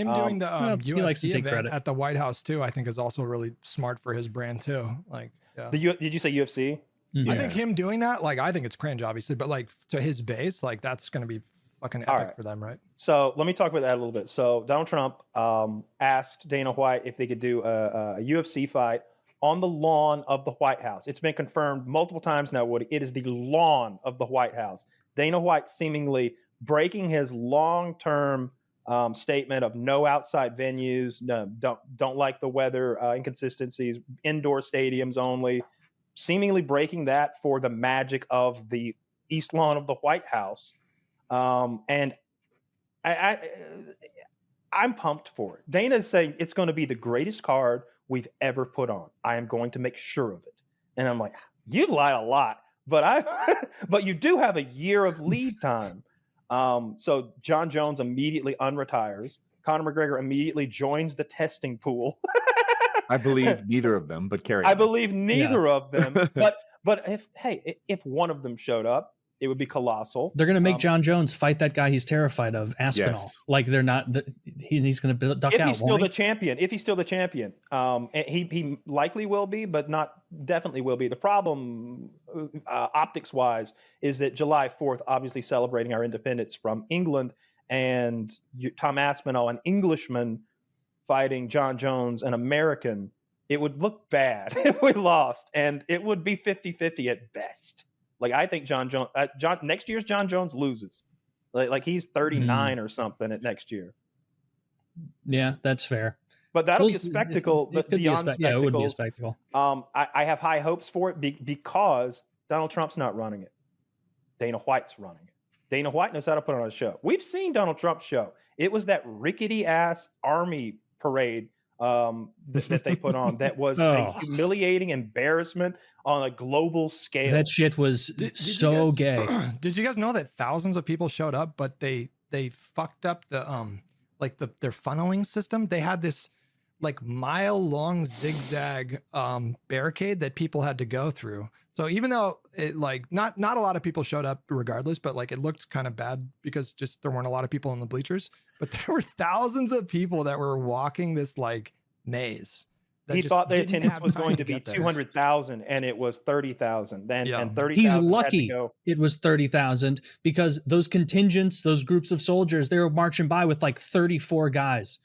Him doing the he likes to UFC take event credit at the White House too, I think is also really smart for his brand too. Like, yeah. Did you say UFC? Mhm. I think him doing that, like, I think it's cringe, obviously, but like to his base, like that's going to be fucking epic for them, right? So let me talk about that a little bit. So Donald Trump asked Dana White if they could do a UFC fight on the lawn of the White House. It's been confirmed multiple times now, Woody. It is the lawn of the White House. Dana White seemingly breaking his long-term statement of no outside venues, no, don't like the weather inconsistencies, indoor stadiums only, seemingly breaking that for the magic of the East Lawn of the White House. And I'm pumped for it. Dana is saying it's going to be the greatest card we've ever put on. I am going to make sure of it. And I'm like, you lied a lot, but but you do have a year of lead time. So John Jones immediately unretires. Conor McGregor immediately joins the testing pool. I believe neither of them, but carry. I believe neither of them. But if one of them showed up, it would be colossal. They're going to make John Jones fight that guy he's terrified of, Aspinall. Yes. Like they're not. He's going to duck if out. He's still the champion. If he's still the champion, he likely will be, but not definitely will be. The problem, optics wise, is that July 4th, obviously celebrating our independence from England, and Tom Aspinall, an Englishman, fighting John Jones, an American. It would look bad if we lost, and it would be 50-50 at best. Like, I think next year's John Jones loses. Like he's 39 or something at next year. Yeah, that's fair. But that'll be a spectacle. But beyond spectacle, yeah, it would be a spectacle. I have high hopes for it because Donald Trump's not running it. Dana White's running it. Dana White knows how to put on a show. We've seen Donald Trump's show. It was that rickety ass army parade that they put on that was a humiliating embarrassment on a global scale. That shit was so gay. Did you guys know that thousands of people showed up, but they fucked up the their funneling system? They had this like mile-long zigzag barricade that people had to go through. So even though it like not a lot of people showed up regardless, but like it looked kind of bad because just there weren't a lot of people in the bleachers, but there were thousands of people that were walking this like maze. He thought the attendance was going to be 200,000 and it was 30,000. Then and 30,000. He's lucky it was 30,000 because those contingents, those groups of soldiers, they were marching by with like 34 guys.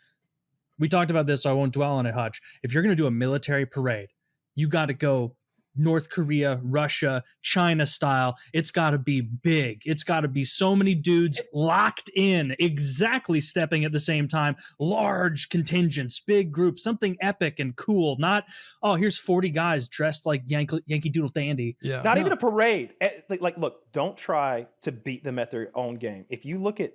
We talked about this, so I won't dwell on it, Hutch. If you're going to do a military parade, you got to go North Korea, Russia, China style. It's got to be big. It's got to be so many dudes locked in, exactly stepping at the same time. Large contingents, big groups, something epic and cool. Not, oh, here's 40 guys dressed like Yankee Doodle Dandy. Yeah. Not even a parade. Like, look, don't try to beat them at their own game. If you look at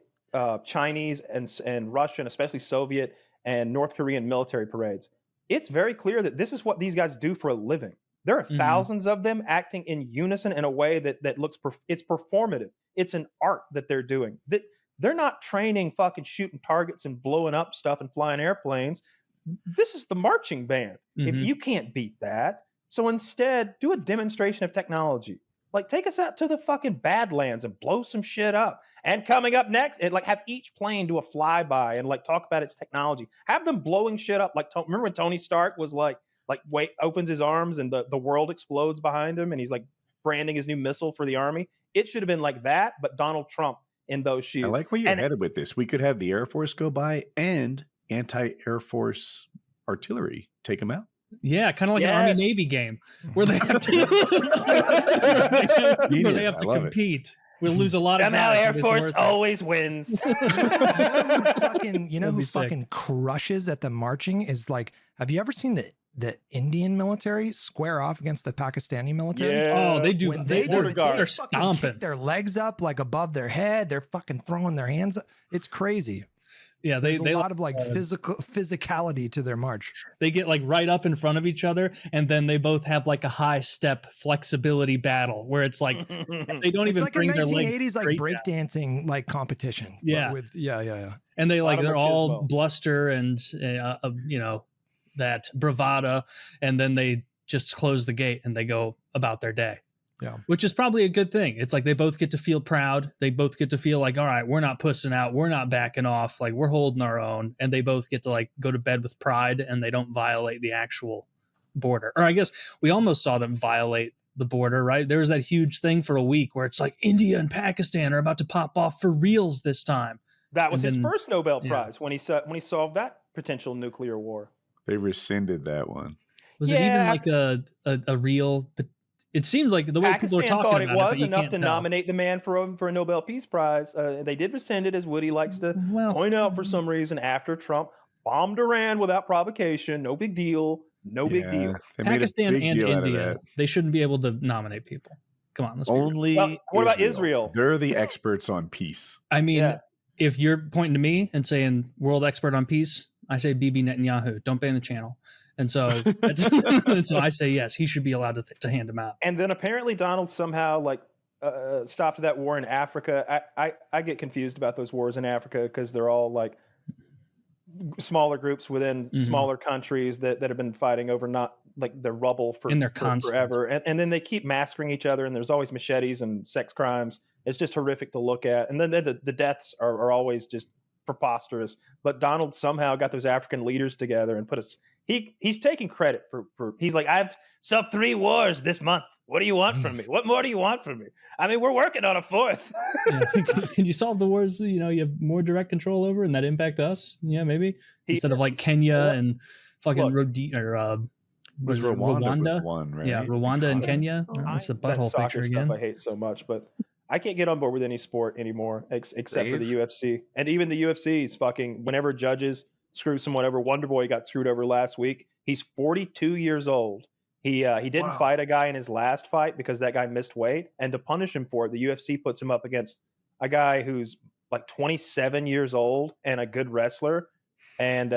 Chinese and Russian, especially Soviet and North Korean military parades, it's very clear that this is what these guys do for a living. There are thousands of them acting in unison in a way that looks, it's performative. It's an art that they're doing. That they're not training fucking shooting targets and blowing up stuff and flying airplanes. This is the marching band. If you can't beat that, so instead do a demonstration of technology. Like take us out to the fucking Badlands and blow some shit up. And coming up next, like have each plane do a flyby and like talk about its technology. Have them blowing shit up. Like remember when Tony Stark was like opens his arms and the world explodes behind him and he's like branding his new missile for the army. It should have been like that, but Donald Trump in those shoes. I like where you're headed with this. We could have the Air Force go by and anti-Air Force artillery take them out. Yeah, kind of like an Army-Navy game where they have to, compete. We'll lose a lot of somehow Air Force always wins. You know who fucking crushes at the marching is like, have you ever seen the Indian military square off against the Pakistani military? Yeah. Oh, they do. They're stomping. Their legs up like above their head. They're fucking throwing their hands up. It's crazy. Yeah, there's a lot of like physicality to their march. They get like right up in front of each other, and then they both have like a high step flexibility battle where it's like they don't even like bring a their legs 1980s like breakdancing like competition. Yeah, yeah. And they like they're all bluster and that bravado, and then they just close the gate and they go about their day. Yeah. Which is probably a good thing. It's like they both get to feel proud. They both get to feel like, all right, we're not pussing out. We're not backing off. Like, we're holding our own. And they both get to like go to bed with pride, and they don't violate the actual border. Or I guess we almost saw them violate the border, right? There was that huge thing for a week where it's like India and Pakistan are about to pop off for reals this time. That was And his then- first Nobel yeah. Prize when he solved that potential nuclear war. They rescinded that one. Was Yeah, it even like a real? It seems like the way people are Pakistan talking thought about it was but you enough can't to tell. nominate the man for a Nobel Peace Prize. They did rescind it, as Woody likes to Well, point out for some reason, after Trump bombed Iran without provocation. No big deal. No big deal. They made a Pakistan big and deal out of India, that. they shouldn't be able to nominate people. Come on, let's be real. Only Well, what about Israel? They're the experts on peace. I mean, Yeah. if you're pointing to me and saying world expert on peace, I say Bibi Netanyahu. Don't ban the channel. And so, and so I say yes, he should be allowed to hand him out. And then apparently Donald somehow stopped that war in Africa. I get confused about those wars in Africa because they're all like smaller groups within Mhm. smaller countries that have been fighting over not like the rubble for, And they're for constant. forever. And then they keep massacring each other, and there's always machetes and sex crimes. It's just horrific to look at. And then the deaths are always just preposterous. But Donald somehow got those African leaders together and put us. He's taking credit for he's like, I've solved 3 wars this month. What do you want from me? What more do you want from me? I mean, we're working on a 4th. Yeah. Can you solve the wars you have more direct control over and that impact us? Yeah, maybe instead of like Kenya and fucking Look, Rwanda. Was Rwanda was one, right? Yeah, Rwanda and Because- Kenya. Oh, that's the That butthole soccer picture stuff again. I hate so much, but I can't get on board with any sport anymore except for the Dave? UFC. And even the UFC is fucking, whenever judges screw someone over, Wonderboy got screwed over last week. He's 42 years old. He didn't fight a guy in his last fight because that guy missed weight. And to punish him for it, the UFC puts him up against a guy who's like 27 years old and a good wrestler. And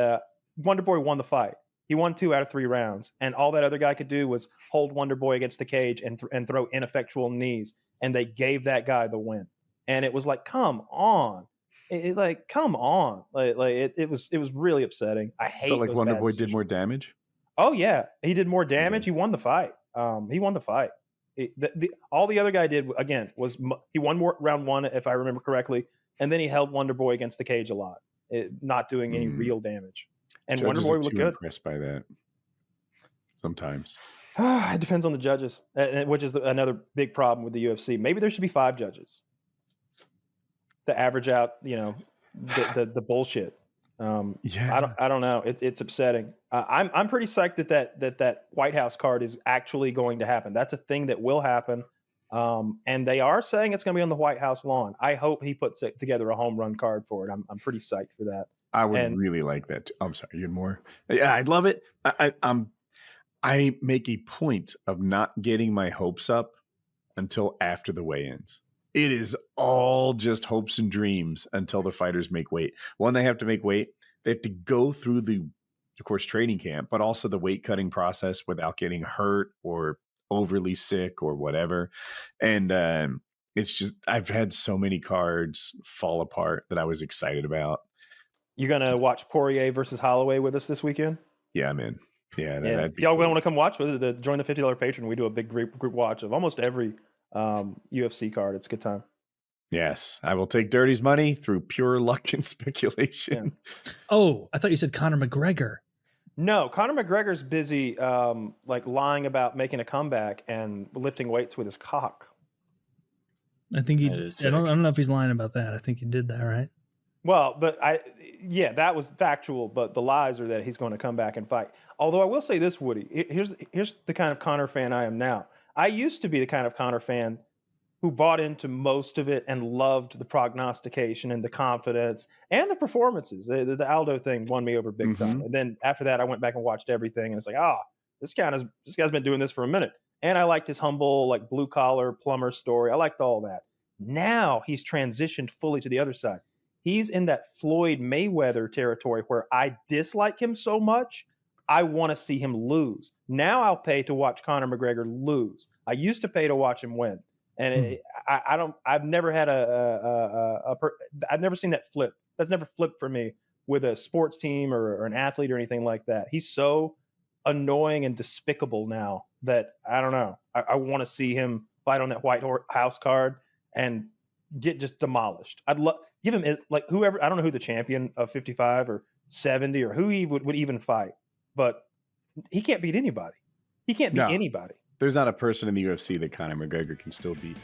Wonderboy won the fight. He won 2 out of 3 rounds, and all that other guy could do was hold Wonderboy against the cage and throw ineffectual knees, and they gave that guy the win. And it was like, come on, come on, it was really upsetting. I hate. Felt like those Wonder bad Boy did more decisions. damage. Oh yeah, he did more damage. Okay. He won the fight. He won the fight. All the other guy did again was he won round 1, if I remember correctly, and then he held Wonderboy against the cage a lot, not doing any real damage. And Judges Wonderboy are looked too good. impressed by that. Sometimes. It depends on the judges, which is another big problem with the UFC. Maybe there should be 5 judges to average out, the bullshit. Yeah. I don't know. It's upsetting. I'm pretty psyched that White House card is actually going to happen. That's a thing that will happen. And they are saying it's going to be on the White House lawn. I hope he puts together a home run card for it. I'm pretty psyched for that. I would And- really like that. I'm sorry, you had more. Yeah, I'd love it. I make a point of not getting my hopes up until after the weigh-ins. It is all just hopes and dreams until the fighters make weight. One, they have to make weight. They have to go through of course, training camp, but also the weight cutting process without getting hurt or overly sick or whatever. And it's just, I've had so many cards fall apart that I was excited about. You gonna watch Poirier versus Holloway with us this weekend? Yeah, I'm in. Yeah, Yeah. that'd be Y'all cool. want to come watch with it? Join the $50 patron. We do a big group watch of almost every UFC card. It's a good time. Yes, I will take Dirty's money through pure luck and speculation. Oh, I thought you said Conor McGregor. No, Conor McGregor's busy lying about making a comeback and lifting weights with his cock. I think he. That is I don't sick. know if he's lying about that. I think he did that, right? Well, but that was factual, but the lies are that he's going to come back and fight. Although I will say this, Woody, here's the kind of Conor fan I am now. I used to be the kind of Conor fan who bought into most of it and loved the prognostication and the confidence and the performances. The Aldo thing won me over big time. And then after that, I went back and watched everything, and it's like, this guy's been doing this for a minute. And I liked his humble, like, blue collar plumber story. I liked all that. Now he's transitioned fully to the other side. He's in that Floyd Mayweather territory where I dislike him so much, I want to see him lose. Now I'll pay to watch Conor McGregor lose. I used to pay to watch him win. And I've never had I've never seen that flip. That's never flipped for me with a sports team or an athlete or anything like that. He's so annoying and despicable now that I don't know. I want to see him fight on that house card and get just demolished. I'd love give him like whoever. I don't know who the champion of 55 or 70 or who he would even fight, but he can't beat anybody. He can't beat anybody. There's not a person in the UFC that Conor McGregor can still beat.